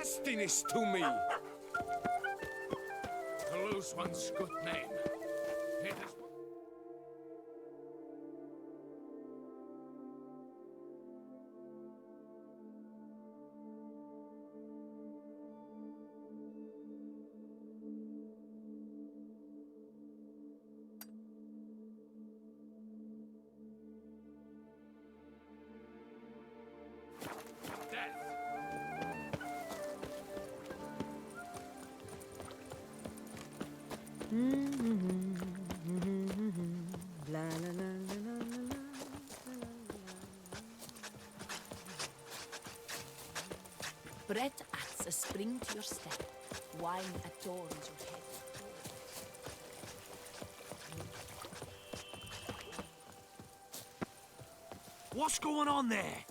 nastiness to me. To lose one's good name. It is... La la la la la la. Bread adds a spring to your step. Wine adorns your head. What's going on there?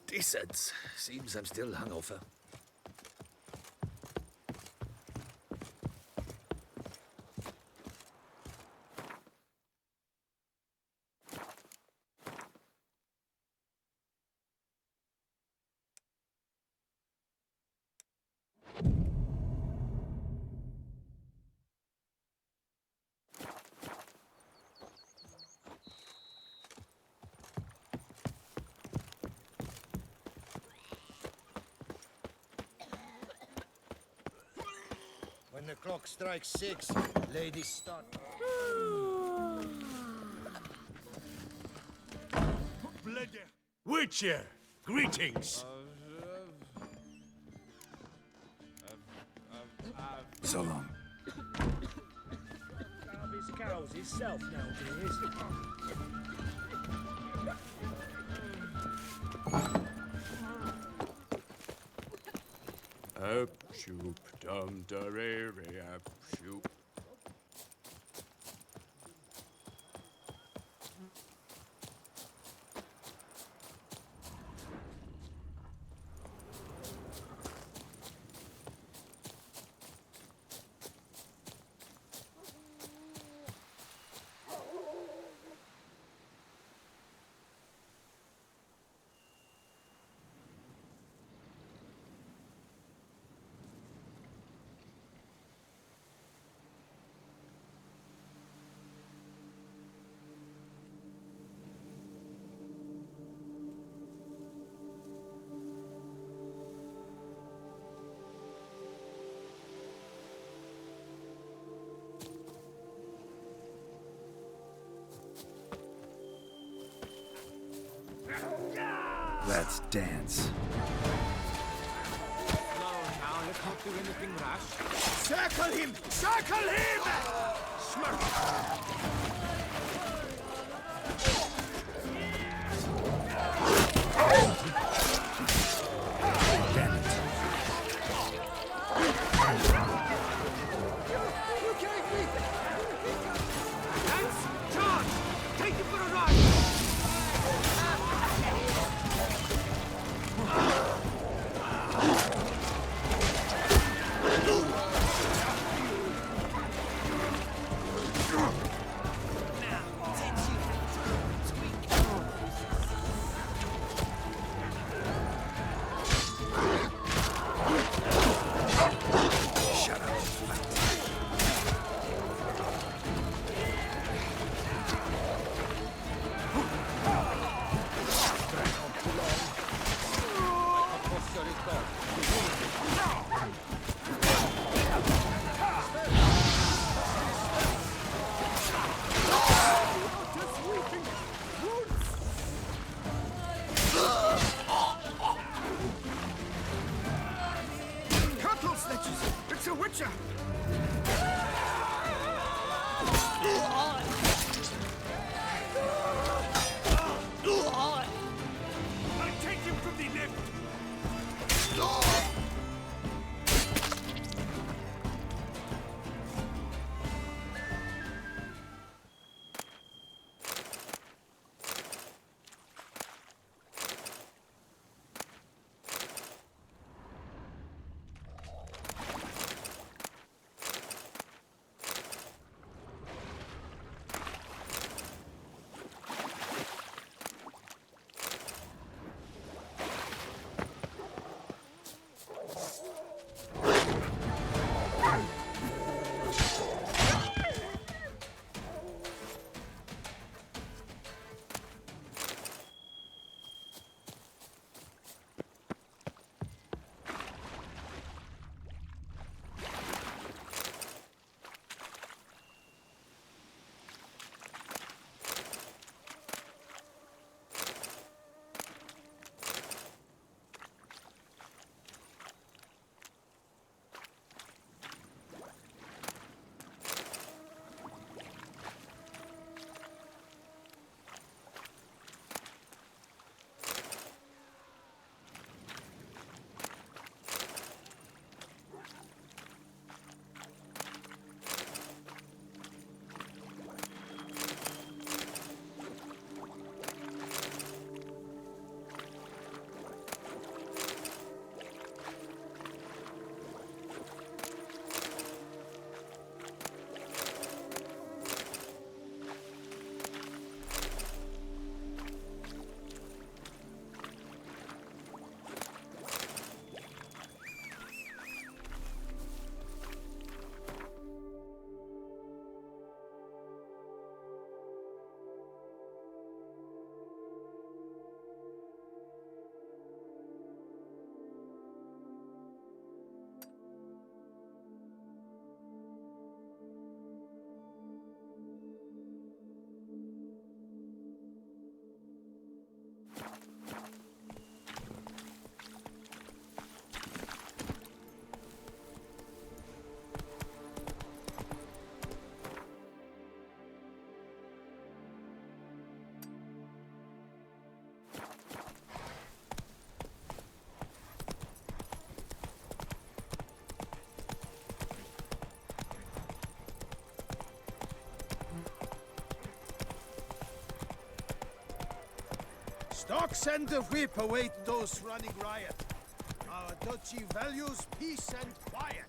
Decent. Seems I'm still hungover. When the clock strikes 6, ladies start. Witcher, greetings. So long. Calm his cows himself nowadays. Up, shoop, dum, da, re, up, shoop. Let's dance. Now, let's not do anything rash. Circle him! Circle him! Damn it. Lance, charge! Take him for a ride! Stocks and the whip await those running riot. Our duchy values peace and quiet.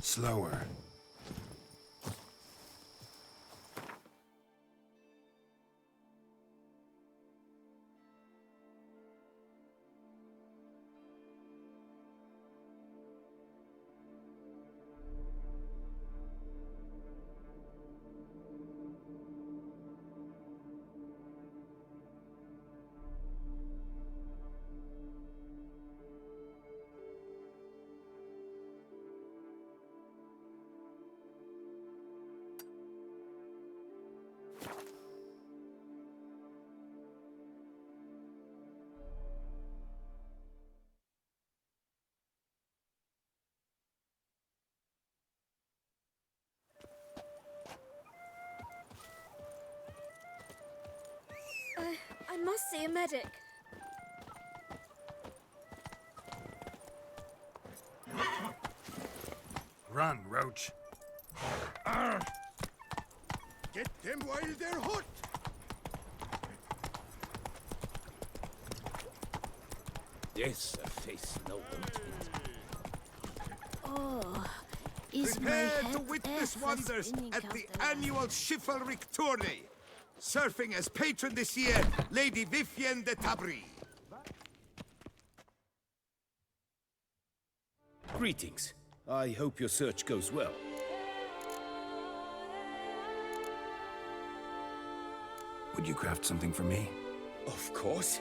Slower. I must see a medic. Run, Roach. Get them while they're hot. This a face no one Oh, is my Prepare head to witness ever wonders spinning at out the the annual chivalric tourney. Surfing as patron this year, Lady Vivienne de Tabry. Greetings. I hope your search goes well. Would you craft something for me? Of course.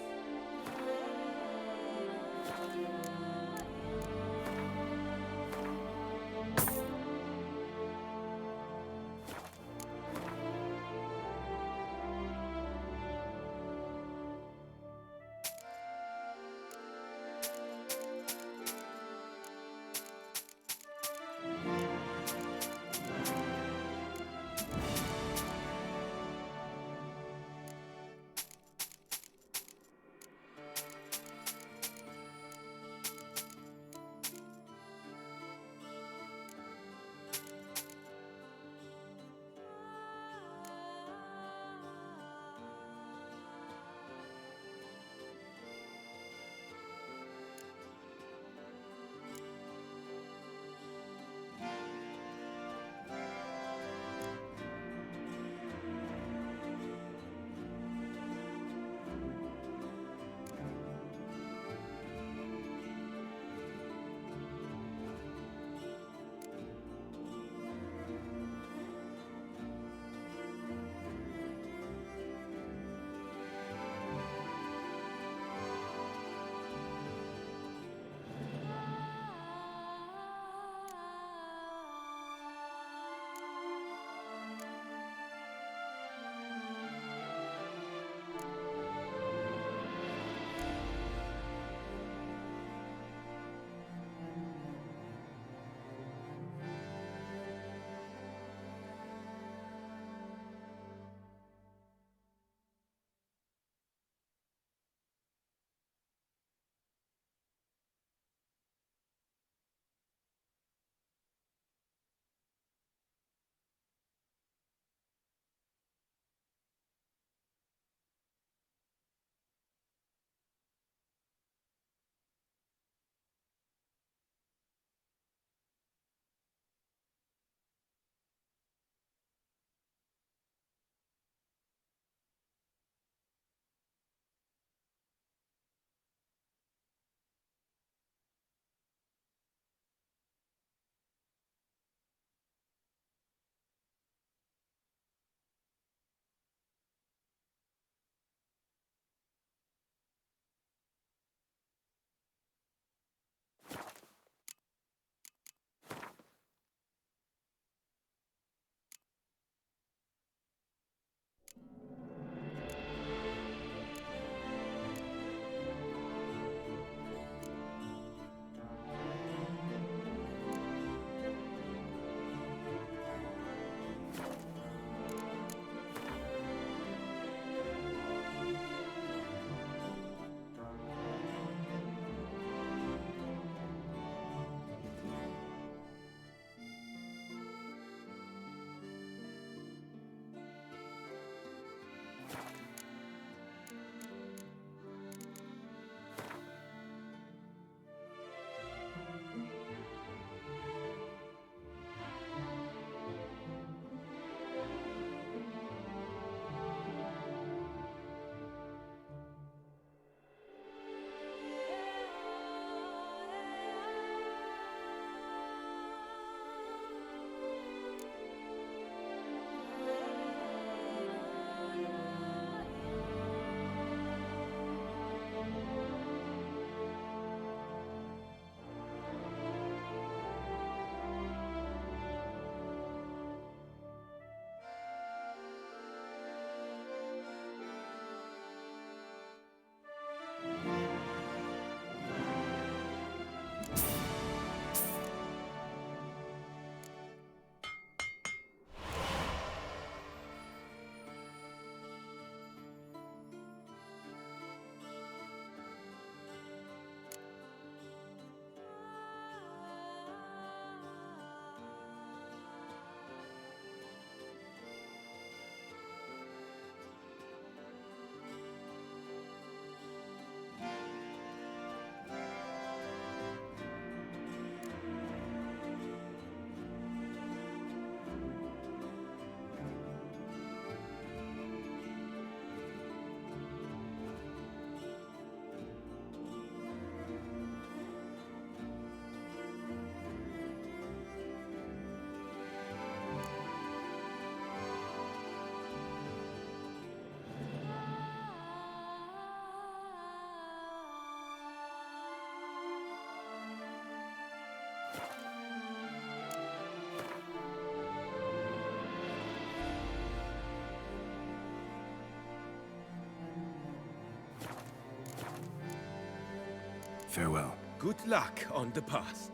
Farewell. Good luck on the path.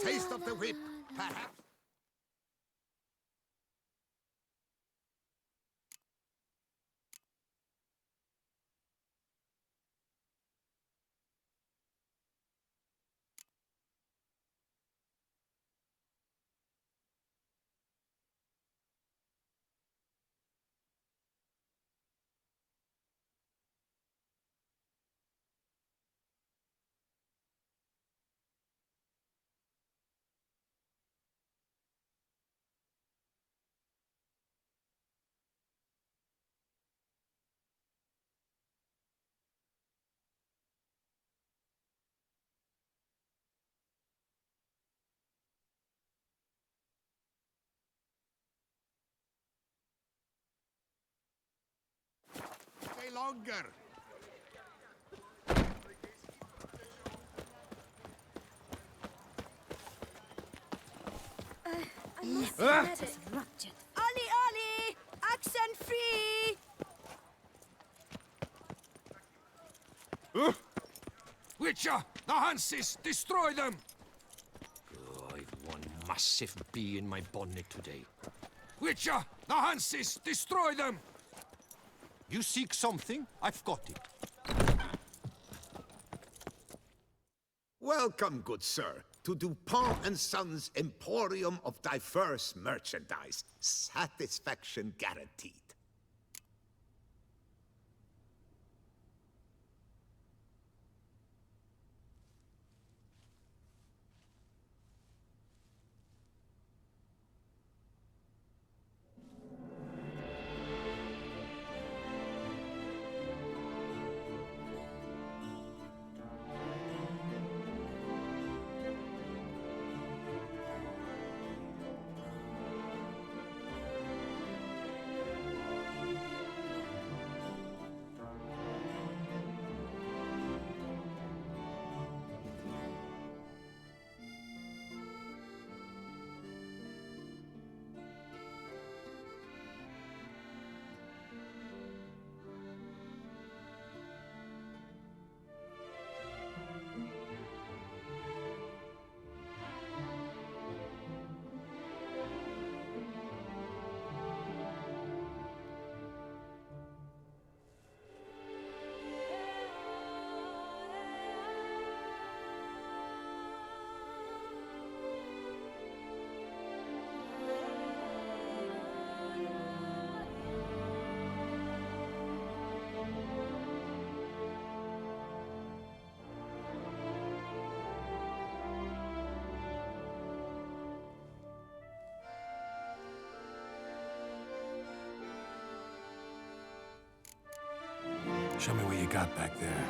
Taste of the whip, perhaps. Stay longer. I must see a medic. Ruptured. Ali, Ali! Accent free! Witcher! The Hanses! Destroy them! Oh, I've one massive bee in my bonnet today. Witcher! The Hanses! Destroy them! You seek something? I've got it. Welcome, good sir, to Dupont and Sons Emporium of Diverse Merchandise. Satisfaction guaranteed. Show me what you got back there.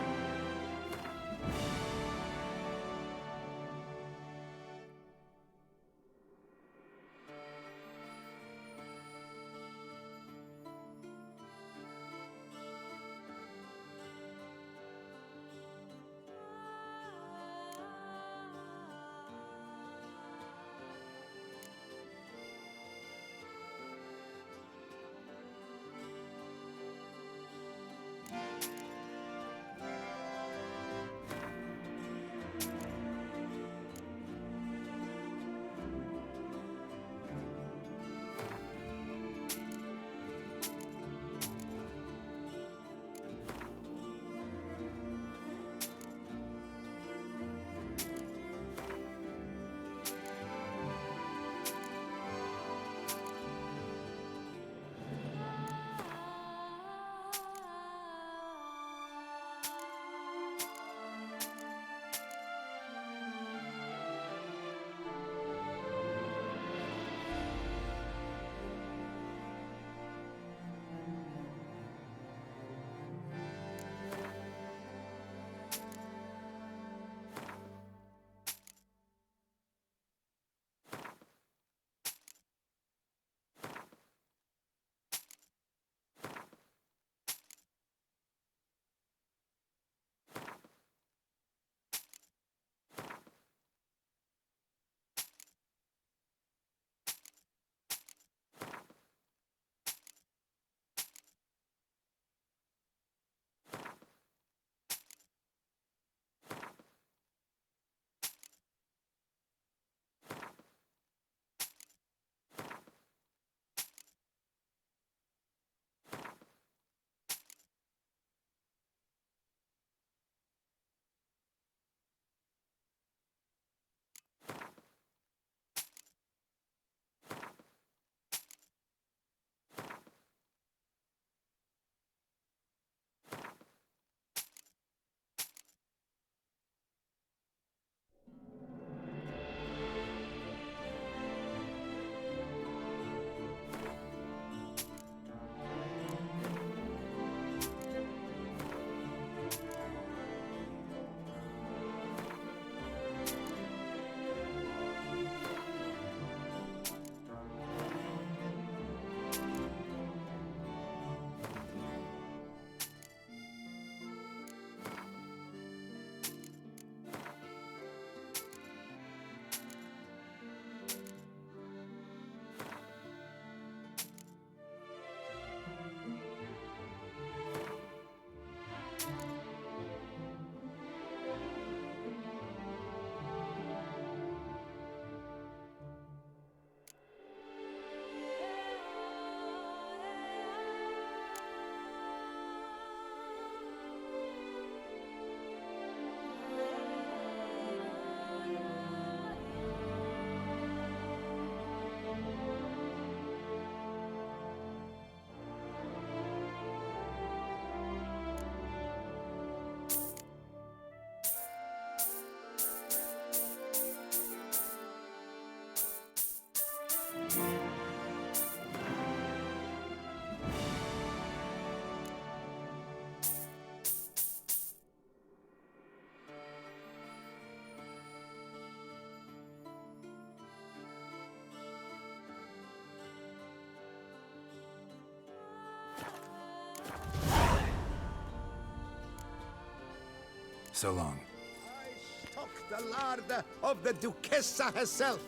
So long. I stock the larder of the Duchessa herself.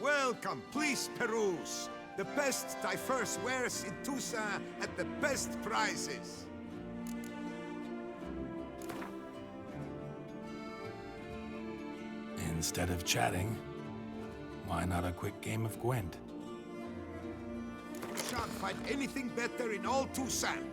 Welcome, please peruse. The best diverse wares in Toussaint at the best prices. Instead of chatting, why not a quick game of Gwent? You shan't find anything better in all Toussaint.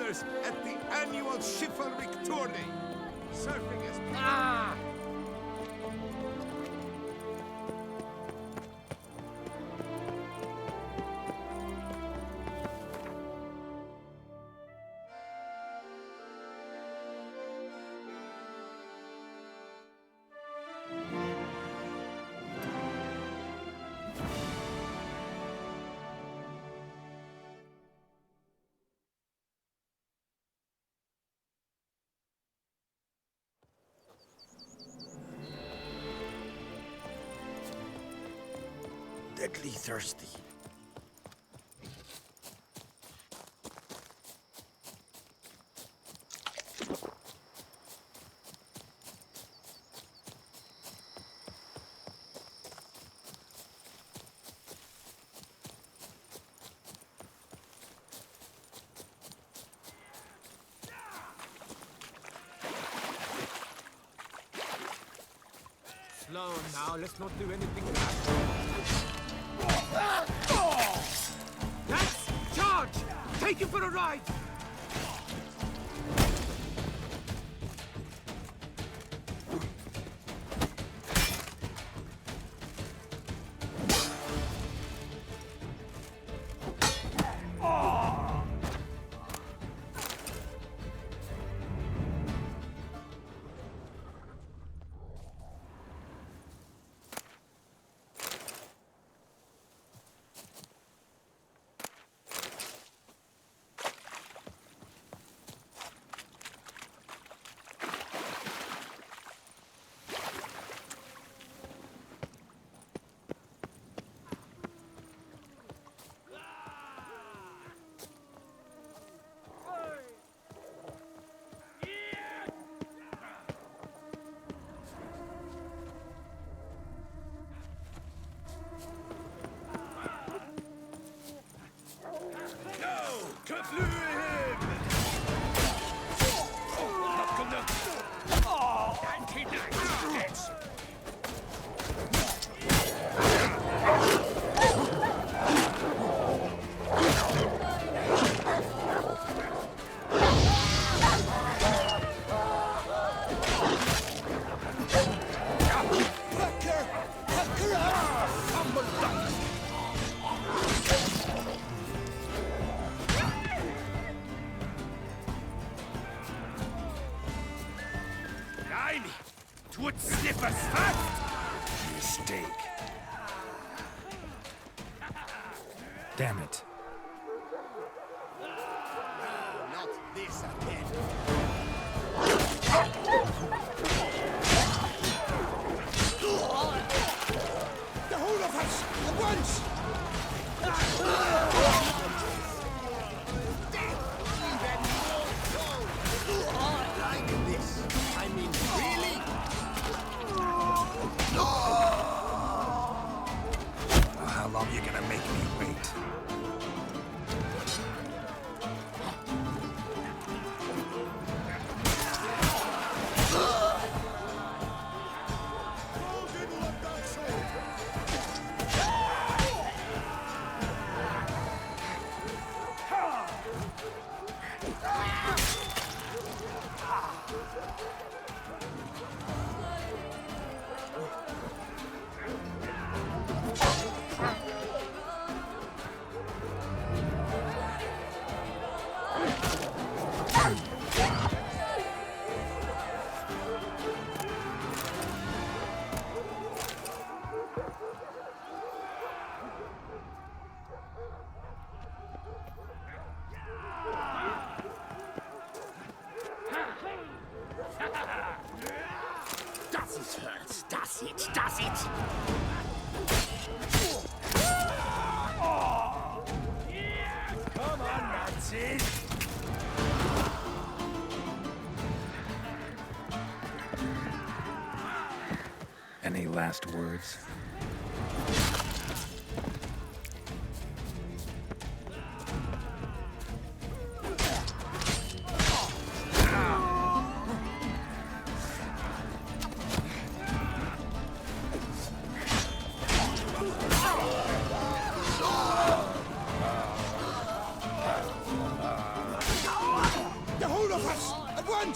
brothers at the annual chivalric tourney. Surfing as Deadly thirsty. Slow now, let's not do anything rash. Let's charge! Take you for a ride! Twould snip us fast! Mistake. Damn it. not this again. The whole of us! At once! Like this. I mean, really? How long you gonna make me wait? Does it hurt? Does it? Does it? Come on, Nazis! Any last words?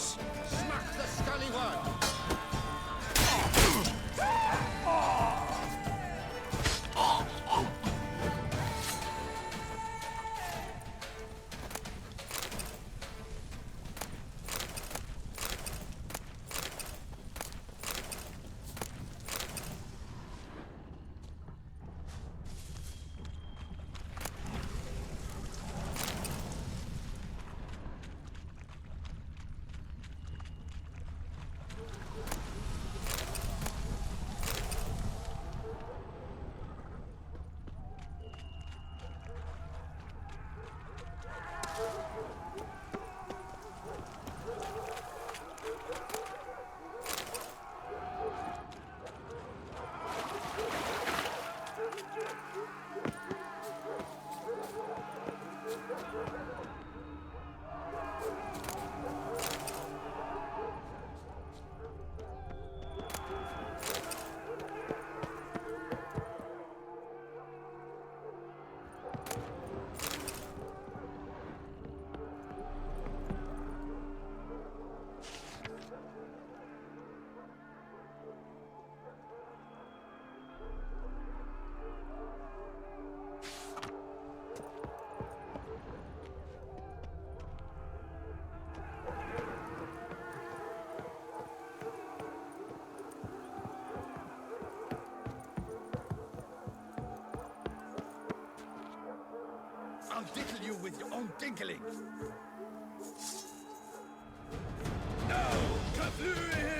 Perus! Smack the scallywag! I'll diddle you with your own tinkling. No! Kaflue him!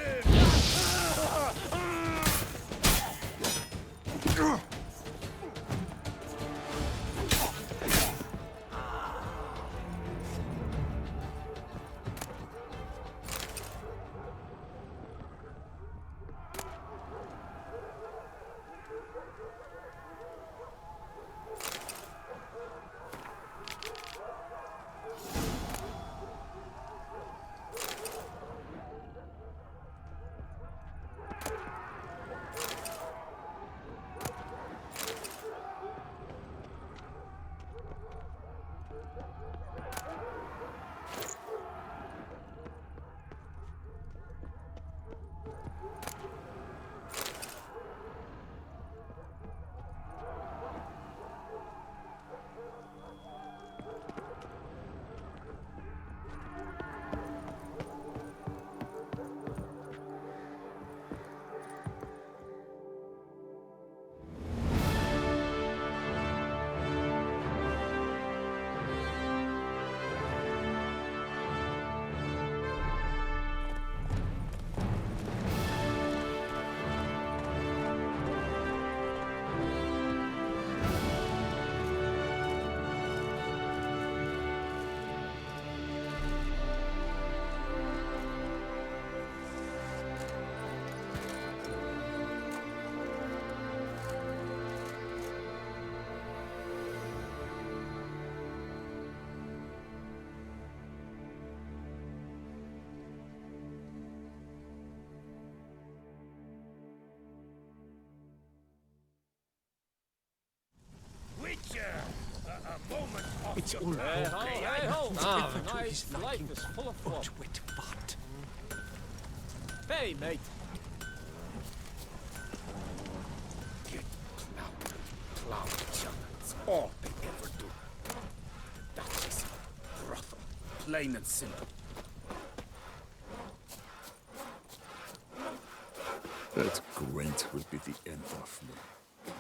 A moment of It's your all time. Hey ho! Ah, Nice life is full of fun. wit but. Hey, mate. Get plowed each other. It's all they ever do. That is a brothel. Plain and simple. That Gwent will be the end of me.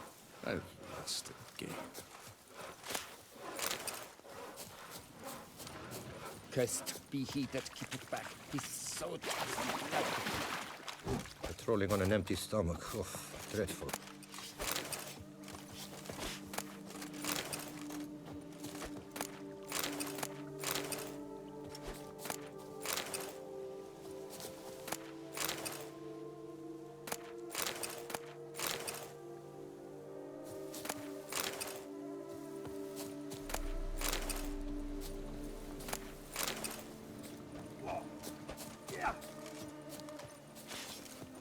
I've lost the game. Cursed be he that keepeth back his soul. Patrolling on an empty stomach. Oh, dreadful.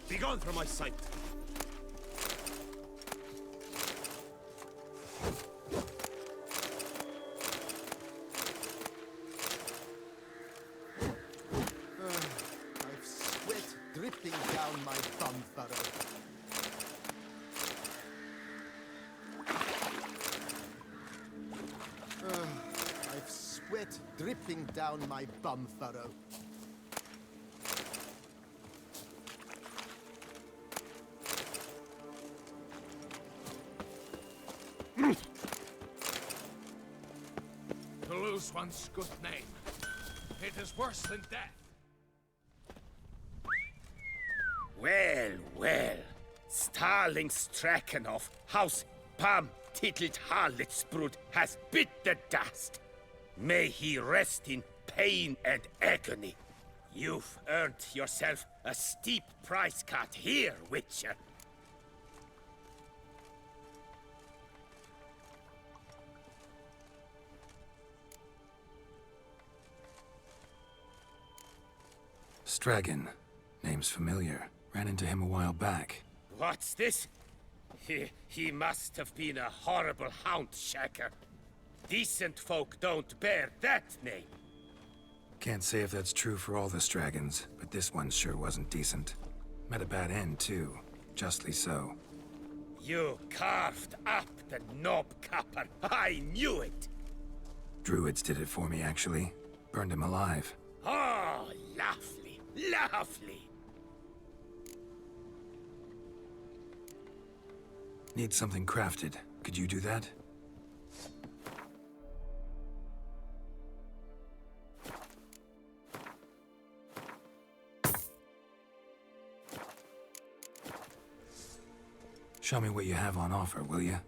Begone from my sight. dripping down my bum furrow. I've sweat dripping down my bum furrow. To lose one's good name, it is worse than death. Well, well. Starling Strakenhoff, House Pam Tittled Harlotsbrud has bit the dust. May he rest in pain and agony. You've earned yourself a steep price cut here, Witcher. Stragan. Name's familiar. Ran into him a while back. What's this? He must have been a horrible hound shacker. Decent folk don't bear that name. Can't say if that's true for all the Stragons, but this one sure wasn't decent. Met a bad end, too. Justly so. You carved up the knob copper. I knew it. Druids did it for me, actually. Burned him alive. Oh, lovely, lovely. Need something crafted. Could you do that? Show me what you have on offer, will you?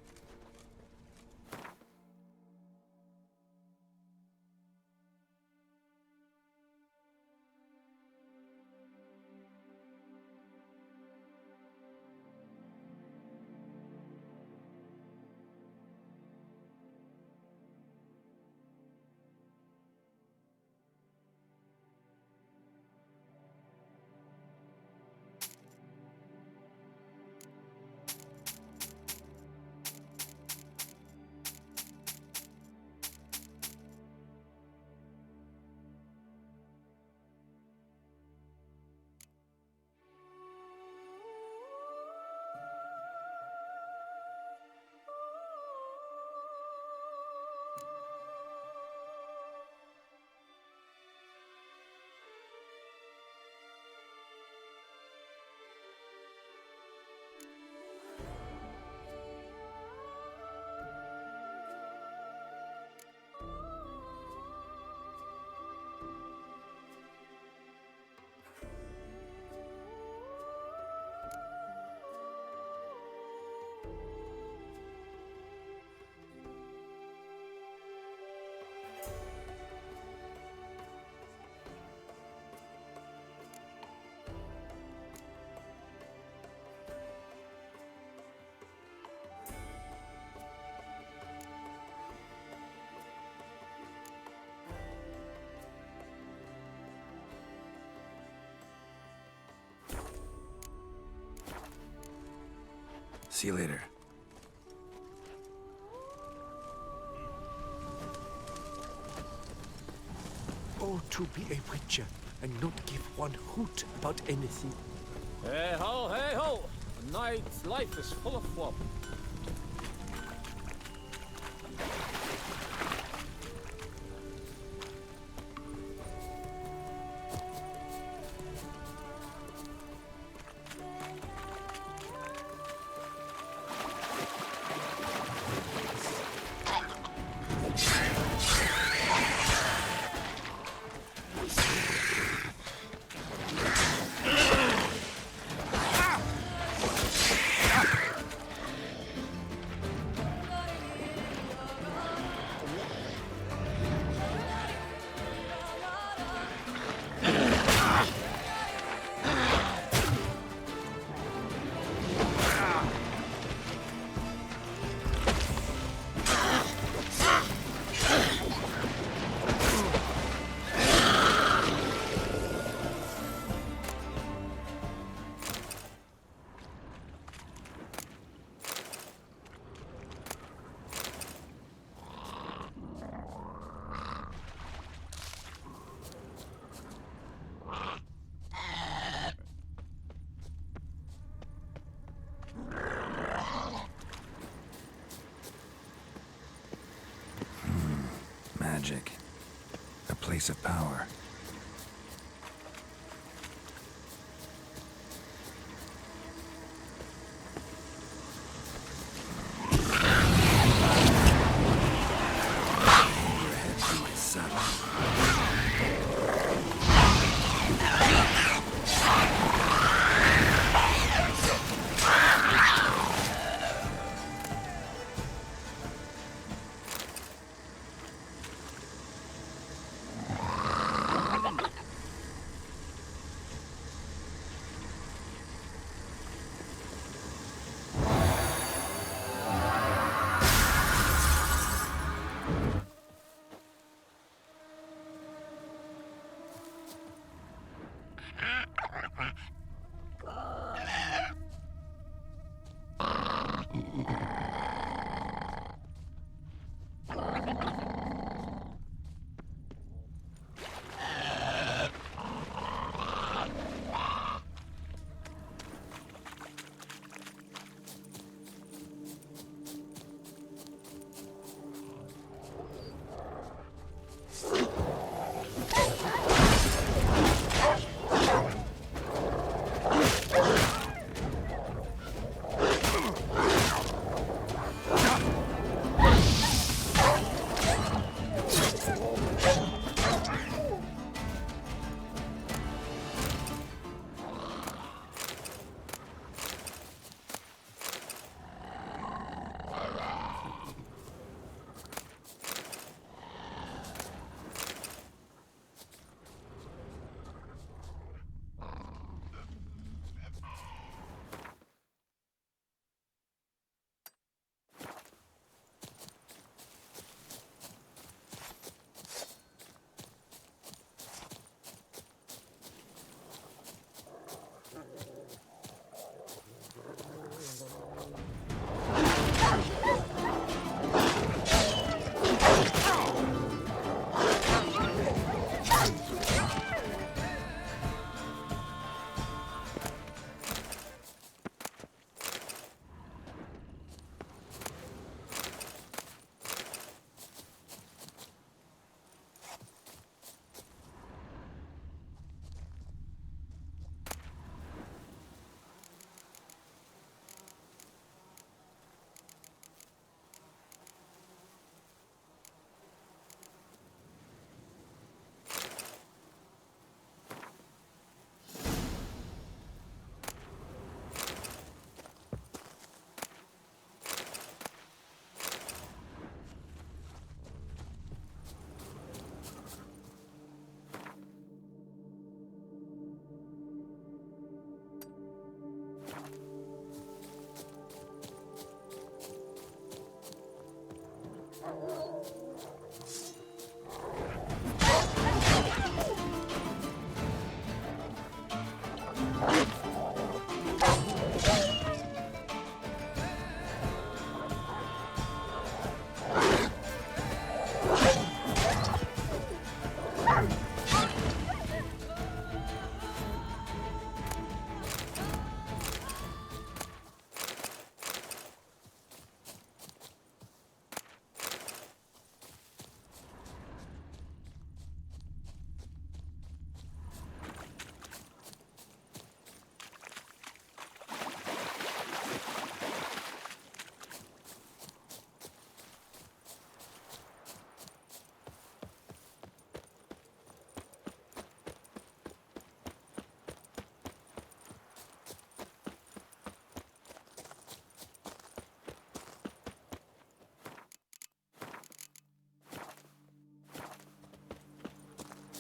See you later. Oh, to be a witcher and not give one hoot about anything. Hey ho, hey ho! A knight's life is full of flop. magic. A place of power.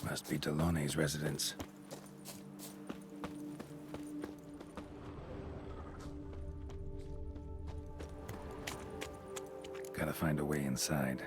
Must be Delaunay's residence. Gotta find a way inside.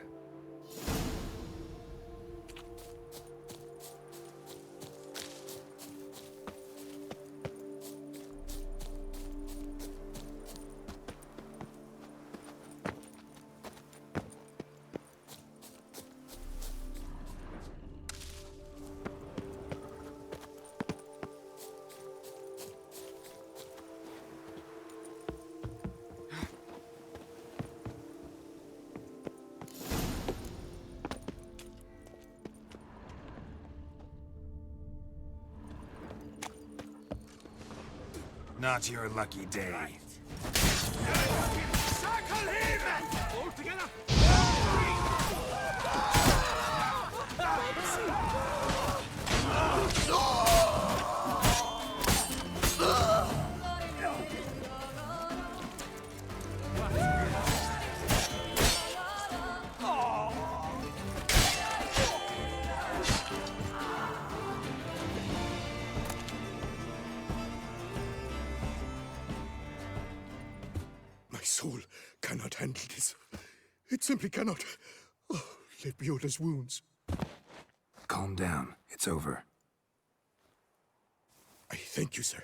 Not your lucky day. Circle him! All together! My soul cannot handle this. It simply cannot. Oh, Lebioda's wounds. Calm down. It's over. I thank you, sir.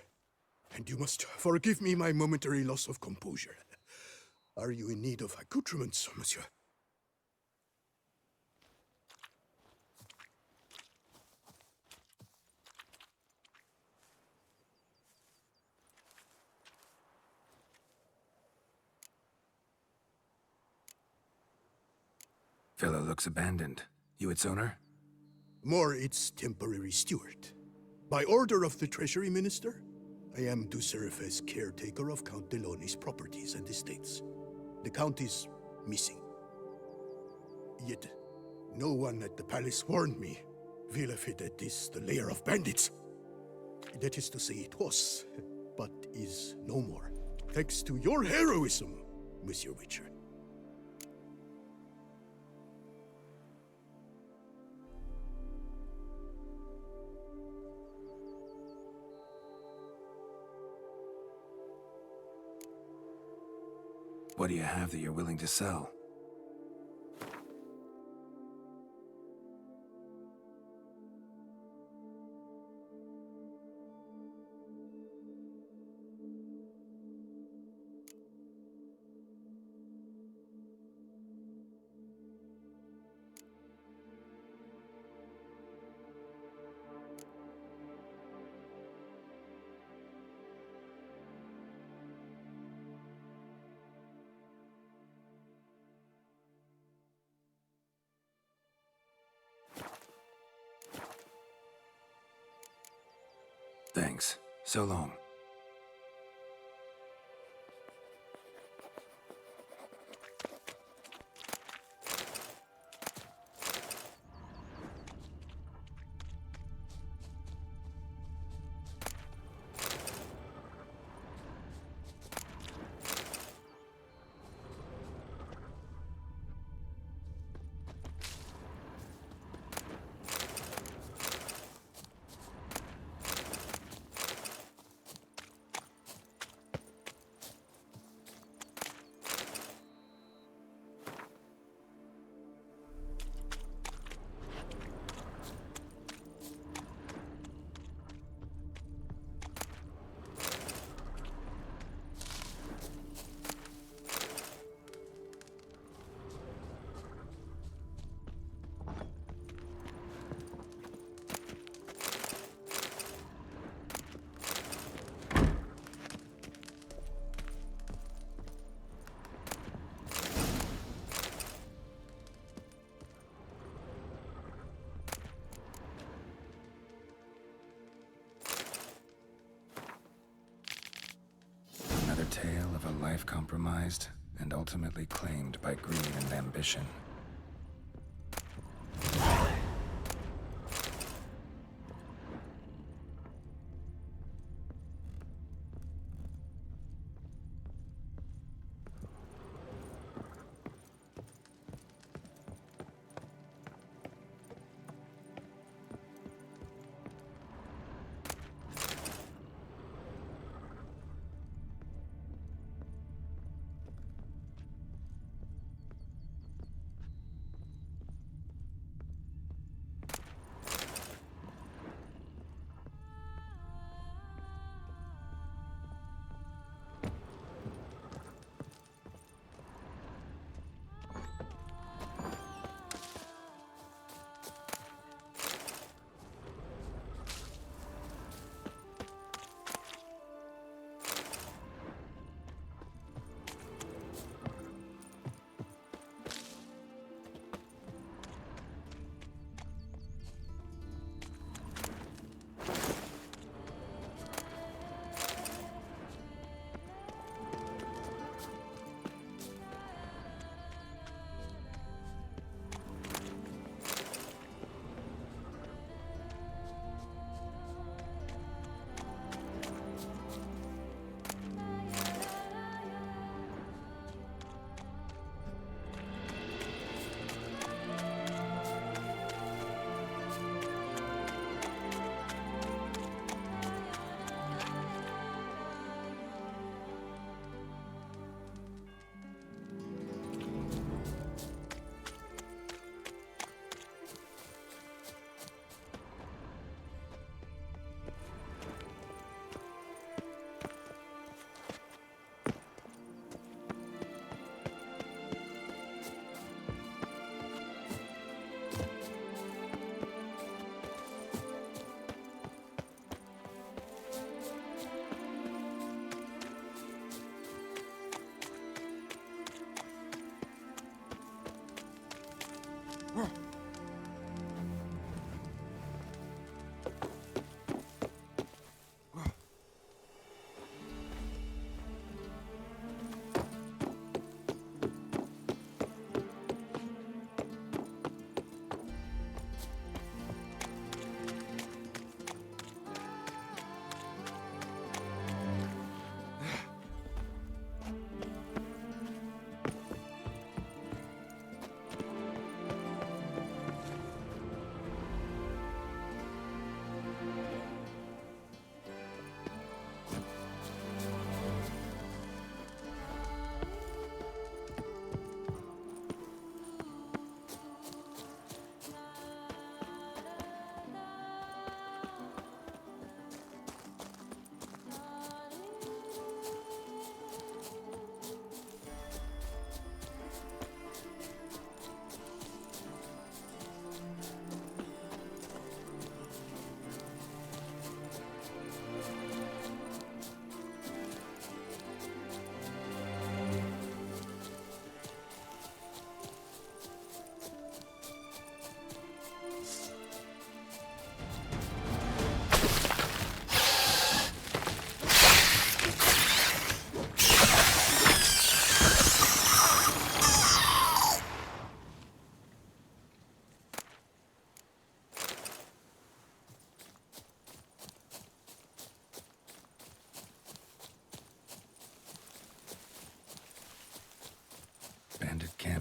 And you must forgive me my momentary loss of composure. Are you in need of accoutrements, monsieur? Fellow looks abandoned. You its owner? More its temporary steward. By order of the Treasury Minister, I am to serve as caretaker of Count Deloni's properties and estates. The Count is missing. Yet, no one at the palace warned me. Villafedet is the lair of bandits. That is to say it was, but is no more. Thanks to your heroism, Monsieur Witcher. What do you have that you're willing to sell? Thanks. So long. Another tale of a life compromised and ultimately claimed by greed and ambition.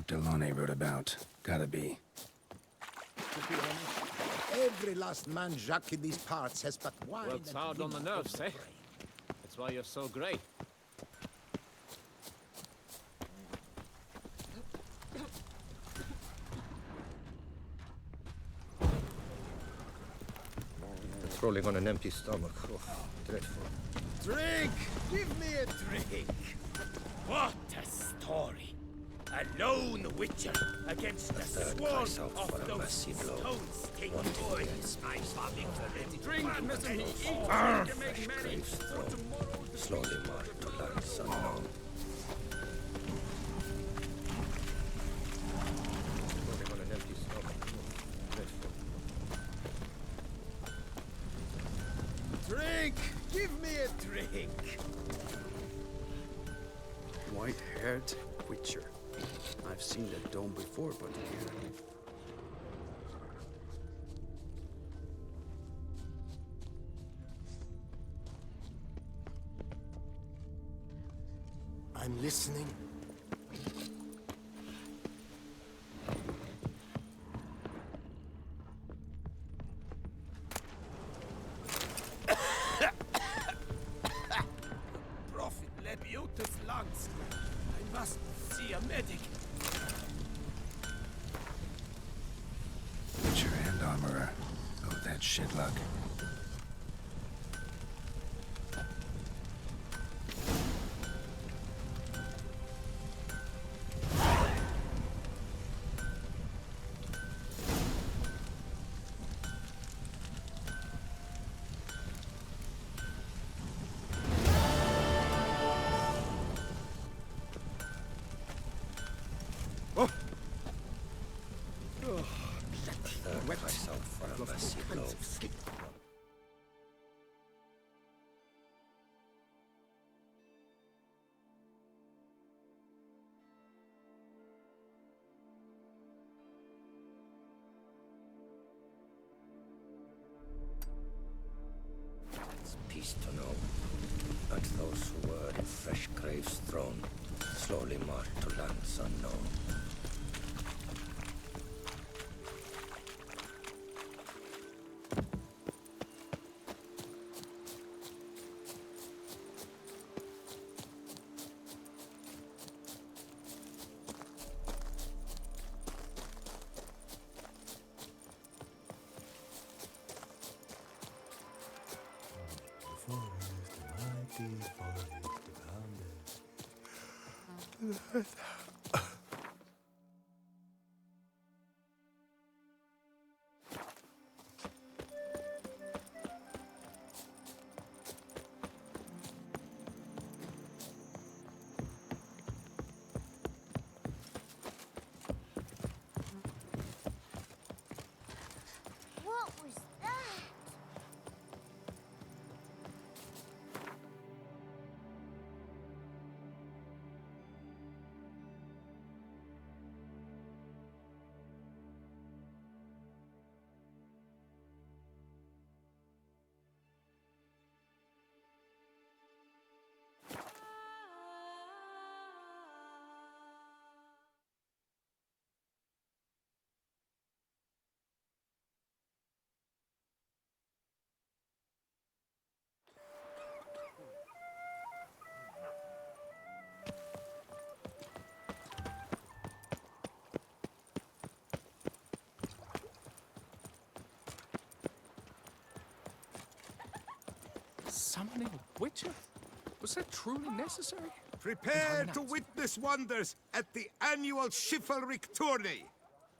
Count Delaunay wrote about. Gotta be. Every last man Jacques in these parts has but wine. Works and hard on the wind nerves, of the eh? brain. That's why you're so great. Rolling on an empty stomach. Oh, dreadful. Drink! Give me a drink! What a story! A lone witcher against the swarm of those stone-sting boys. My farming already. Drink, Mr. Eat, to make merry, for tomorrow the Slowly march to lands unknown. Rolling on an empty stomach. Oh, dreadful. drink! Give me a drink! White-haired witcher. I've seen that dome before, but here. I'm listening. Prophet Lebiota's lungs. I must see a medic. Witcher and armorer. Oh, that shit luck. Wet myself for a messy blow. It's peace to know. But those who were in fresh graves thrown slowly march to lands unknown. What was that? Summoning a witcher? Was that truly necessary? Prepare to witness wonders at the annual chivalric tourney.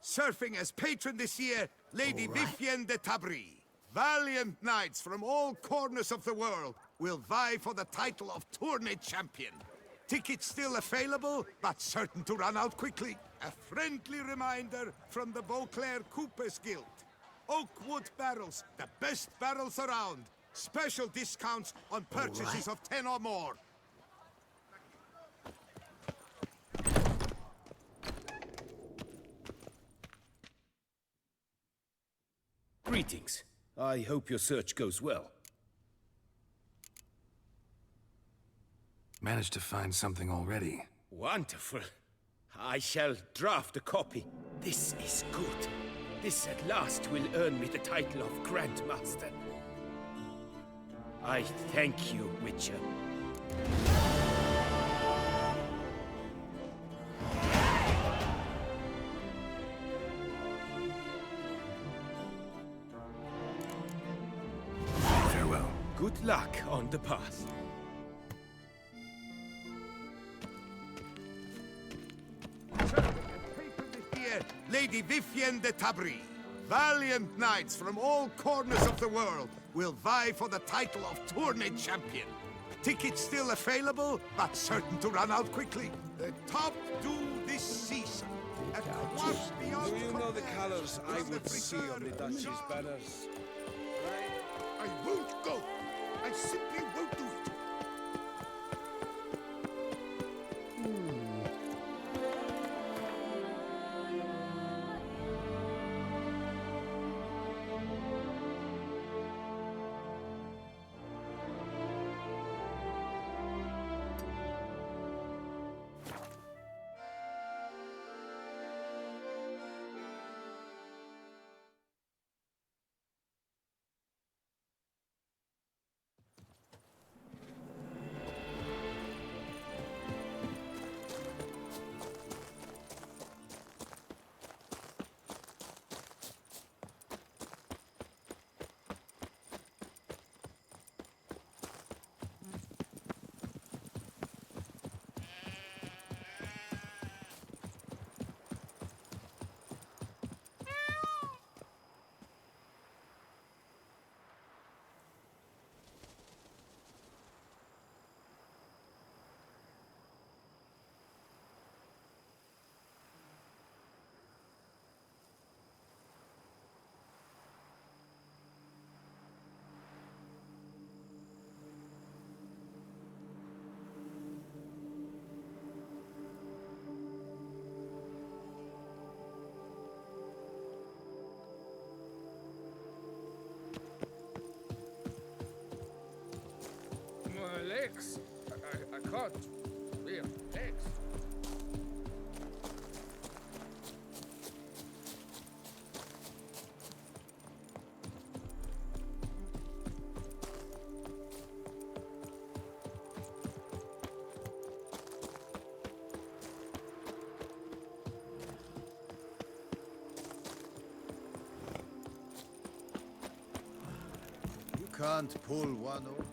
Surfing as patron this year, Lady Vivienne de Tabry. Valiant knights from all corners of the world will vie for the title of tourney champion. Tickets still available, but certain to run out quickly. A friendly reminder from the Beauclair Coopers Guild. Oakwood barrels, the best barrels around. Special discounts on purchases of 10 or more. Greetings. I hope your search goes well. Managed to find something already. Wonderful. I shall draft a copy. This is good. This at last will earn me the title of Grandmaster. I thank you, Witcher. Farewell. Good luck on the path. Here, Lady Vivienne de Tabry. Valiant knights from all corners of the world will vie for the title of Tournament Champion. Tickets still available, but certain to run out quickly. The top due this season. At quite beyond Do you know the compare colors I was would the see on the preferred Duchy's charm. banners? I won't go. I simply won't do it. My legs. I can't. Real legs. You can't pull one over.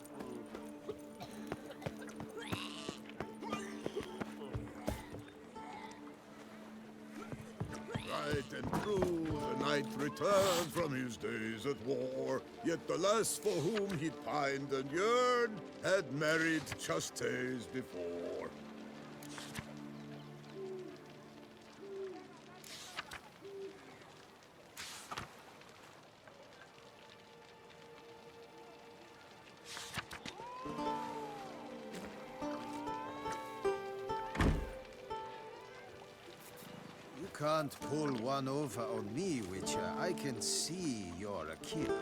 Right and true, the knight returned from his days at war. Yet the lass for whom he pined and yearned had married just days before. You can't pull one over on me, Witcher. I can see you're a killer.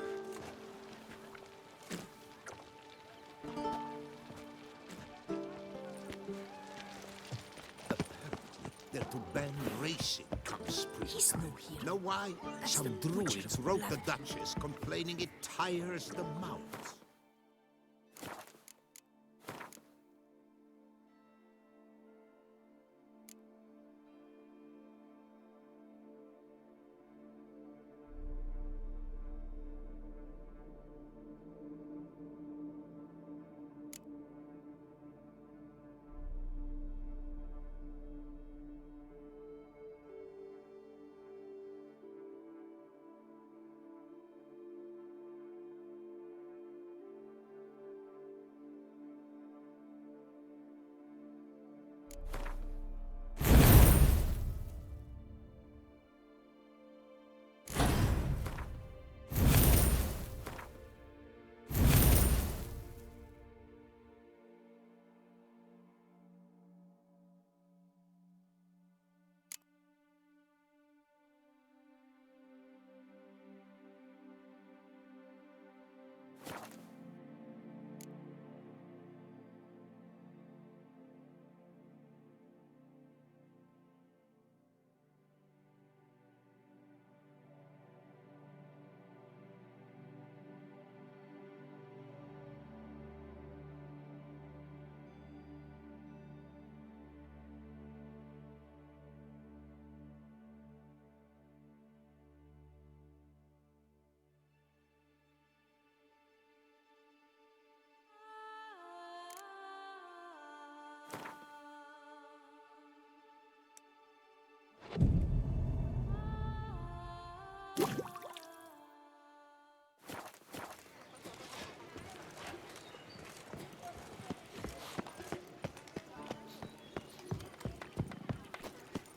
They're to ban racing come spring. He's no hero. Know why? That's Some the butcher druids of wrote the blood. Duchess complaining it tires the mouth.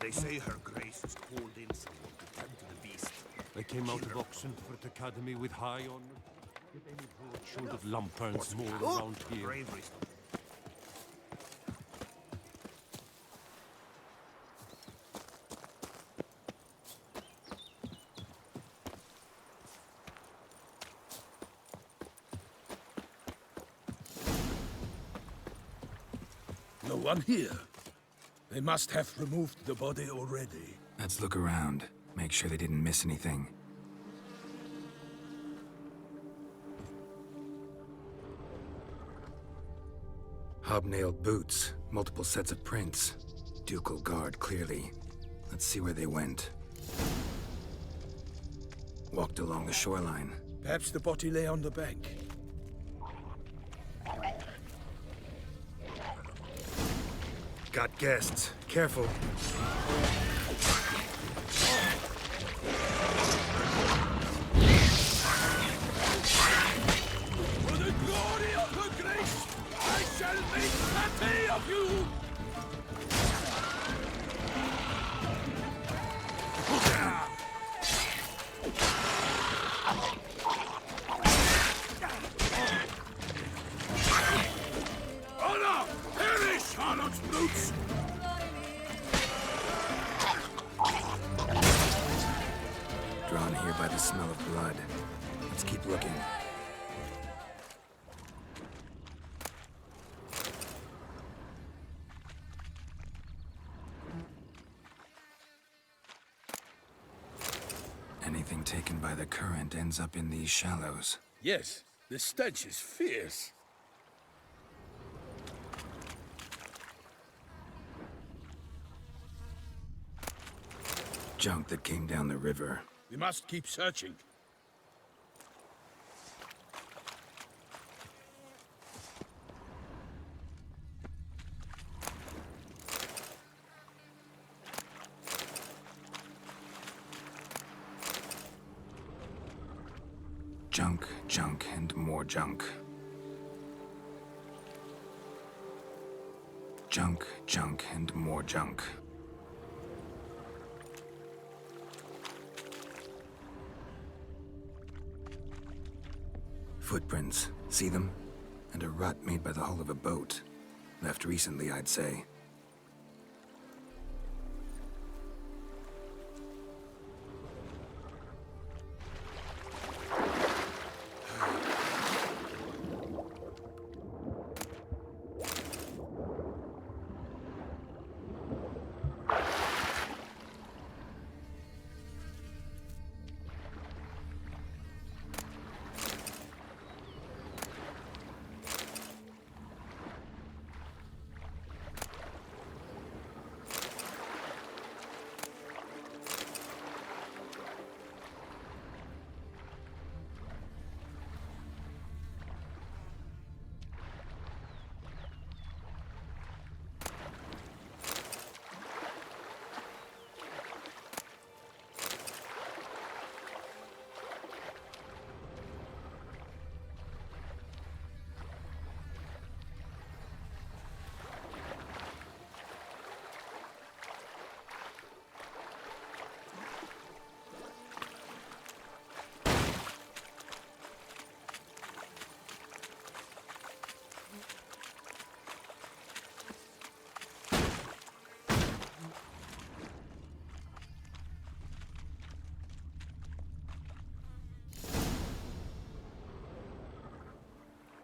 They say her grace has called in someone to tend to the beast. I came out of Oxenford Academy with high honor. Get any broad-shouldered lumperns more around here. Bravery. No one here. They must have removed the body already. Let's look around. Make sure they didn't miss anything. Hobnailed boots, multiple sets of prints. Ducal guard, clearly. Let's see where they went. Walked along the shoreline. Perhaps the body lay on the bank. Got guests. Careful. For the glory of her grace, I shall make pate of you! Honor! Perish, harlot's brutes! Drawn here by the smell of blood. Let's keep looking. Anything taken by the current ends up in these shallows. Yes, the stench is fierce. Junk that came down the river. We must keep searching. Junk, junk, and more junk. Junk, junk, and more junk. Footprints. See them? And a rut made by the hull of a boat. Left recently, I'd say.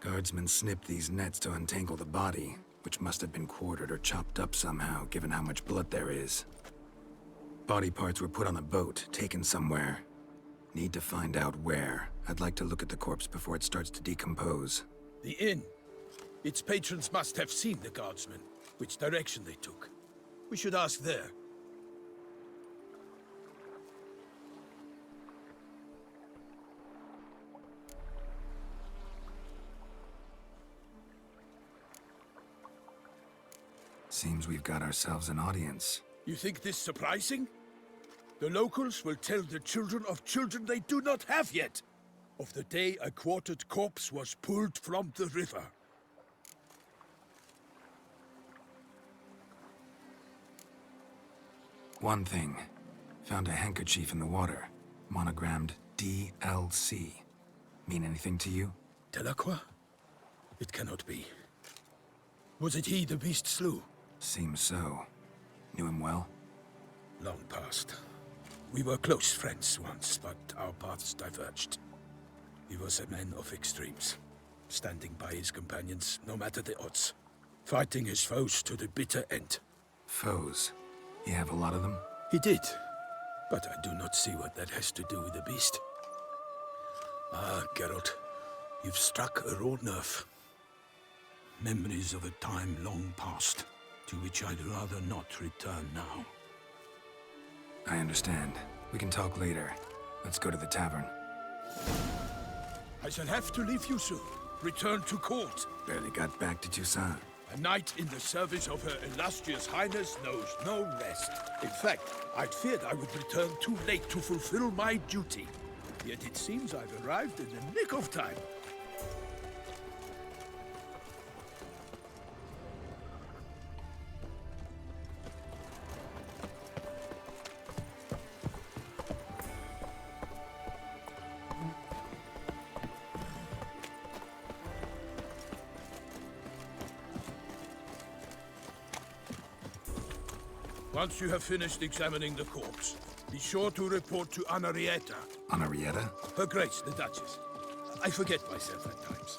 Guardsmen snipped these nets to untangle the body, which must have been quartered or chopped up somehow, given how much blood there is. Body parts were put on a boat, taken somewhere. Need to find out where. I'd like to look at the corpse before it starts to decompose. The inn. Its patrons must have seen the guardsmen, which direction they took. We should ask there. Seems we've got ourselves an audience. You think this surprising? The locals will tell the children of children they do not have yet, of the day a quartered corpse was pulled from the river. One thing. Found a handkerchief in the water. Monogrammed DLC. Mean anything to you? Delacroix? It cannot be. Was it he the beast slew? Seems so. Knew him well? Long past. We were close friends once, but our paths diverged. He was a man of extremes, standing by his companions no matter the odds, fighting his foes to the bitter end. Foes? You have a lot of them? He did, but I do not see what that has to do with the beast. Ah, Geralt, you've struck a raw nerve. Memories of a time long past, to which I'd rather not return now. I understand. We can talk later. Let's go to the tavern. I shall have to leave you soon. Return to court. Barely got back to Toussaint. A knight in the service of her illustrious highness knows no rest. In fact, I'd feared I would return too late to fulfill my duty. Yet it seems I've arrived in the nick of time. Once you have finished examining the corpse, be sure to report to Henrietta. Henrietta? Her Grace, the Duchess. I forget myself at times.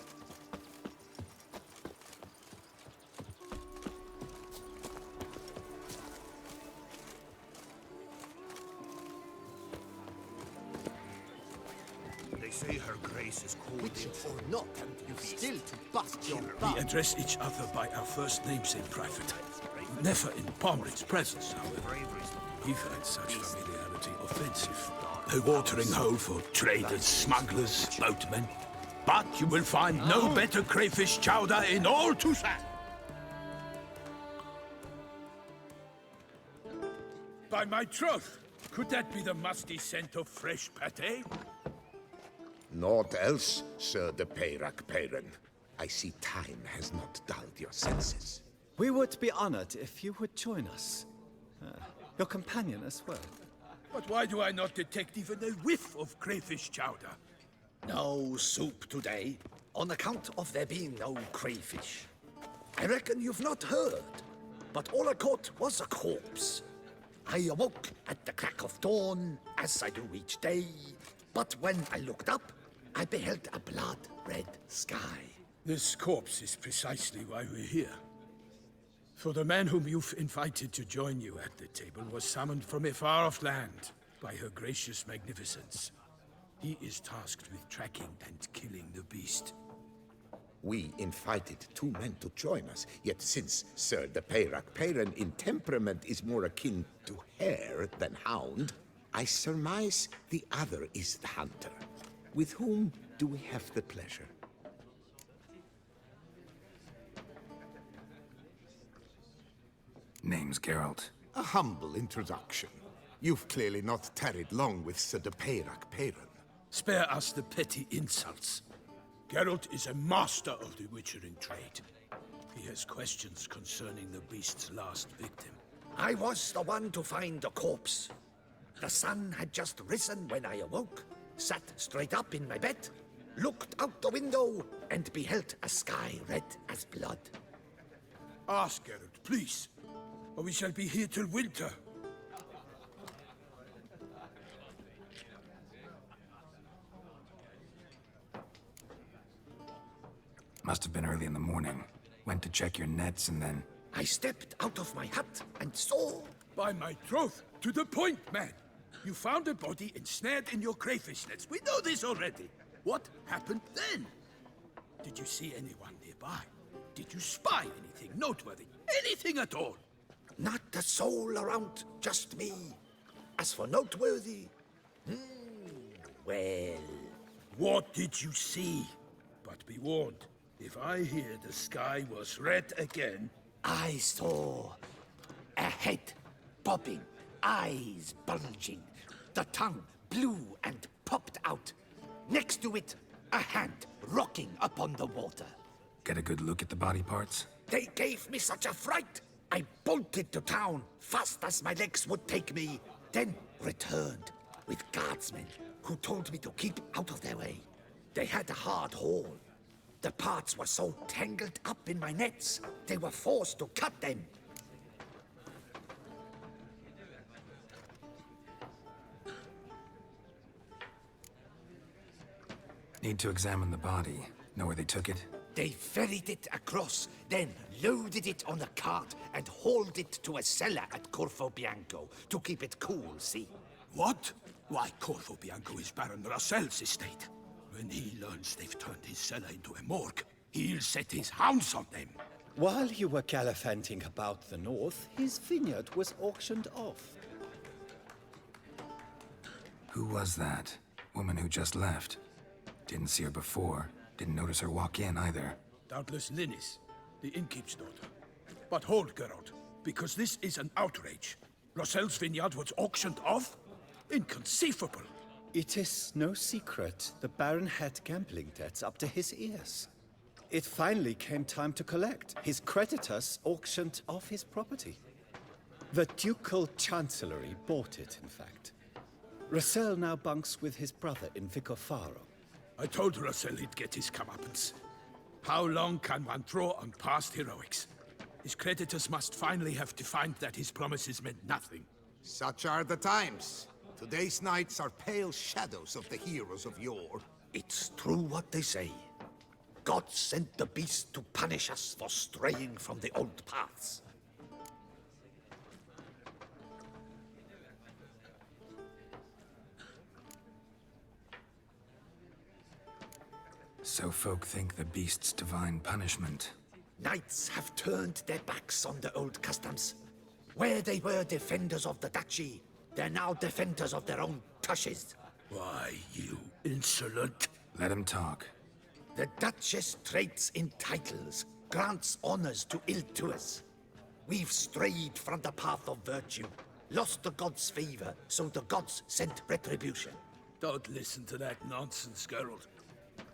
They say her grace is called Witcher or not, you've still to bust your We butt. address each other by our first names in private. Never in Pomerin's presence, however. He finds such familiarity offensive. A watering hole for traders, smugglers, boatmen. But you will find no better crayfish chowder in all Toussaint. By my troth, could that be the musty scent of fresh pâté? Naught else, Sir de Peyrac-Peyran. I see time has not dulled your senses. We would be honored if you would join us. Your companion as well. But why do I not detect even a whiff of crayfish chowder? No soup today, on account of there being no crayfish. I reckon you've not heard, but all I caught was a corpse. I awoke at the crack of dawn, as I do each day, but when I looked up, I beheld a blood-red sky. This corpse is precisely why we're here. For the man whom you've invited to join you at the table was summoned from a far-off land by her gracious magnificence. He is tasked with tracking and killing the beast. We invited two men to join us, yet since Sir de Peyrac-Peyran in temperament is more akin to hare than hound, I surmise the other is the hunter. With whom do we have the pleasure? Name's Geralt. A humble introduction. You've clearly not tarried long with Sir de Peyrac-Peyran. Spare us the petty insults. Geralt is a master of the witchering trade. He has questions concerning the beast's last victim. I was the one to find the corpse. The sun had just risen when I awoke, sat straight up in my bed, looked out the window, and beheld a sky red as blood. Ask Geralt, please, or we shall be here till winter. Must have been early in the morning. Went to check your nets and then... I stepped out of my hut and saw... By my troth, to the point, man. You found a body ensnared in your crayfish nets. We know this already. What happened then? Did you see anyone nearby? Did you spy anything noteworthy? Anything at all? Not a soul around, just me. As for noteworthy... well... What did you see? But be warned, if I hear the sky was red again... I saw a head popping, eyes bulging, the tongue blue and popped out. Next to it, a hand rocking upon the water. Get a good look at the body parts? They gave me such a fright, I bolted to town fast as my legs would take me, then returned with guardsmen who told me to keep out of their way. They had a hard haul. The parts were so tangled up in my nets, they were forced to cut them. Need to examine the body. Know where they took it? They ferried it across, then loaded it on a cart and hauled it to a cellar at Corvo Bianco to keep it cool, see? What? Why, Corvo Bianco is Baron Russell's estate. When he learns they've turned his cellar into a morgue, he'll set his hounds on them. While you were gallivanting about the north, his vineyard was auctioned off. Who was that? Woman who just left. Didn't see her before. Didn't notice her walk in either. Doubtless Linnis, the innkeep's daughter. But hold, Geralt, because this is an outrage. Russell's vineyard was auctioned off? Inconceivable. It is no secret the Baron had gambling debts up to his ears. It finally came time to collect. His creditors auctioned off his property. The Ducal Chancellery bought it, in fact. Russell now bunks with his brother in Vicofaro. I told Russell he'd get his comeuppance. How long can one draw on past heroics? His creditors must finally have defined that his promises meant nothing. Such are the times. Today's knights are pale shadows of the heroes of yore. It's true what they say. God sent the beast to punish us for straying from the old paths. So folk think the beast's divine punishment. Knights have turned their backs on the old customs. Where they were defenders of the duchy, they're now defenders of their own tushes. Why, you insolent... Let him talk. The Duchess trades in titles, grants honors to ill-doers. We've strayed from the path of virtue, lost the gods' favor, so the gods sent retribution. Don't listen to that nonsense, Geralt.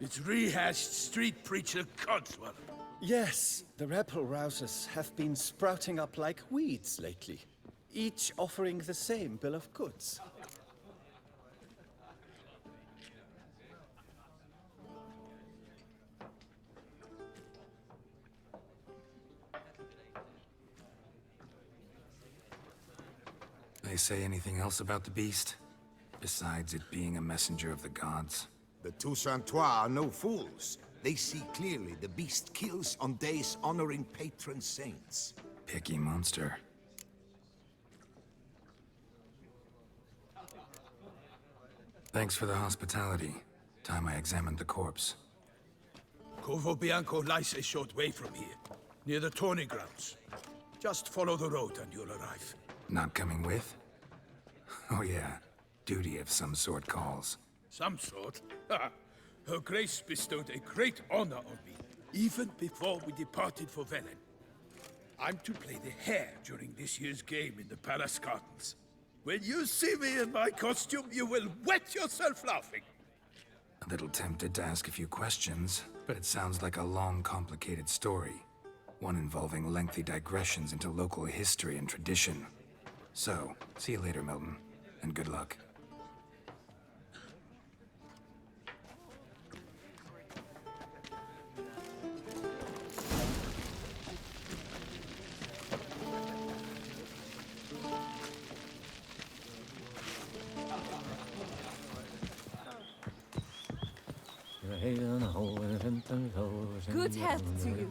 It's rehashed street preacher Codswell. Yes, the rebel rousers have been sprouting up like weeds lately, each offering the same bill of goods. They say anything else about the beast? Besides it being a messenger of the gods? The Toussaintois are no fools. They see clearly the beast kills on days honoring patron saints. Picky monster. Thanks for the hospitality. Time I examined the corpse. Corvo Bianco lies a short way from here, near the tourney grounds. Just follow the road and you'll arrive. Not coming with? Oh yeah, duty of some sort calls. Some sort? Her Grace bestowed a great honor on me, even before we departed for Velen. I'm to play the hare during this year's game in the palace gardens. When you see me in my costume, you will wet yourself laughing. A little tempted to ask a few questions, but it sounds like a long, complicated story. One involving lengthy digressions into local history and tradition. So, see you later, Milton, and good luck. Good health to you.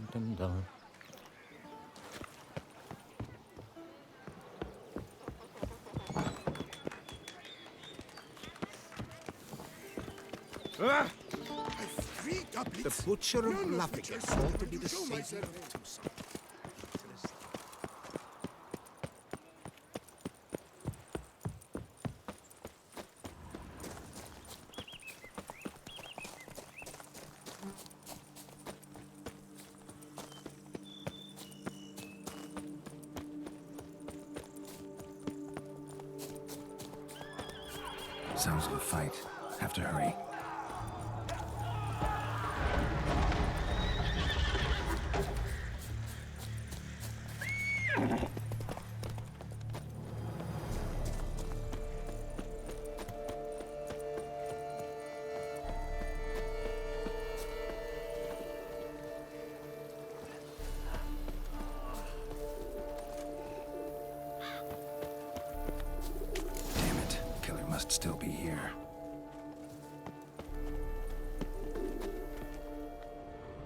The butcher of Luffigan, thought to be the savior of Toussaint. Sounds of a fight. Have to hurry. must still be here.